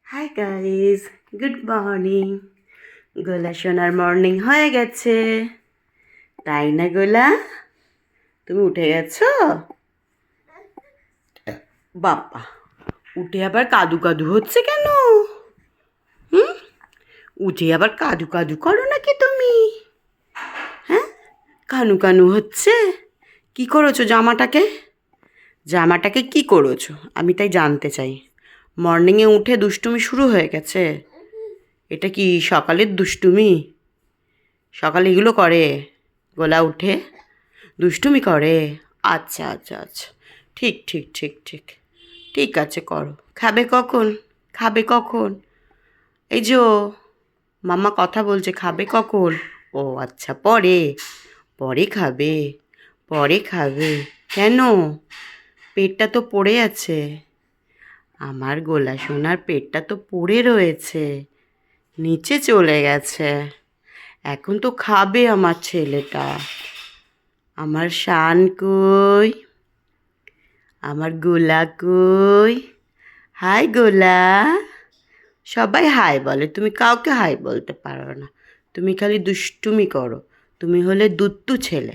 Hi guys, good morning. গোলা সোনার morning হয়ে গেছে, তাই না গোলা? তুমি উঠে গেছো? বাবা, উঠে আবার কাদু কাদু হচ্ছে কেন? হুম, উঠে আবার কাদু কাদু করো নাকি তুমি? হ্যাঁ, কানু কানু হচ্ছে। কি করেছো জামাটাকে? জামাটাকে কি করেছো আমি তাই জানতে চাই। মর্নিংয়ে উঠে দুষ্টুমি শুরু হয়ে গেছে। এটা কি সকালের দুষ্টুমি? সকালে এগুলো করে গোলা উঠে দুষ্টুমি করে? আচ্ছা আচ্ছা আচ্ছা, ঠিক ঠিক ঠিক ঠিক ঠিক আছে, করো। খাবে কখন? খাবে কখন? এই যে মাম্মা কথা বলছে, খাবে কখন? ও আচ্ছা, পরে পরে খাবে, পরে খাবে। কেন? পেটটা তো পড়ে আছে। আমার গোলা সোনার পেটটা তো পড়ে রয়েছে, নিচে চলে গেছে। এখন তো খাবে আমার ছেলেটা। আমার শান কই? আমার গোলা কই? হাই গোলা। সবাই হাই বলে, তুমি কাউকে হাই বলতে পারো না। তুমি খালি দুষ্টুমি করো। তুমি হলে দুত্তু ছেলে।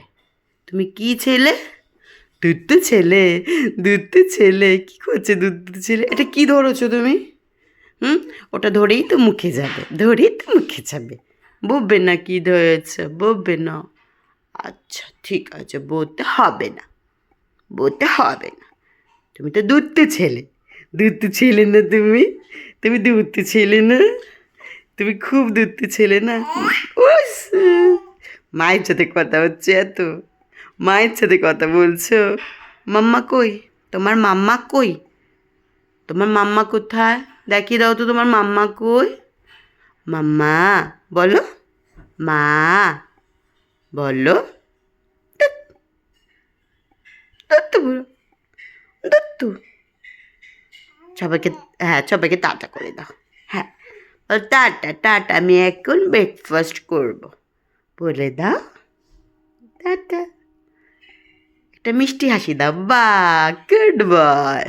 তুমি কি ছেলে? দুত্তু ছেলে। দুত্তু ছেলে কি করছে? দুত্তু ছেলে এটা কি ধরেছো তুমি? হুম, ওটা ধরেই তো মুখে যাবে, ধরেই তো মুখে যাবে। বলবে না কি ধরেছে? বলবে না? আচ্ছা ঠিক আছে, বলতে হবে না, বলতে হবে না। তুমি তো দুধতে ছেলে। দুধতে ছেলে না তুমি? তুমি দুধতে ছেলে না? তুমি খুব দুধতে ছেলে না? উস, মায়ের সাথে কথা হচ্ছে এত? মায়ের সাথে কথা বলছো? মাম্মা কই? তোমার মাম্মা কই? তোমার মাম্মা কোথায়? দেখিয়ে দাও তো তোমার মাম্মা কই। মাম্মা বলো, মা বলো। দত্তু বলো, দত্তু। সবাইকে, হ্যাঁ সবাইকে টাটা করে দাও। হ্যাঁ, টাটা টাটা, আমি এখন ব্রেকফাস্ট করবো বলে দাও। টাটা, একটা মিষ্টি হাসি দাও। বা, গুড বয়।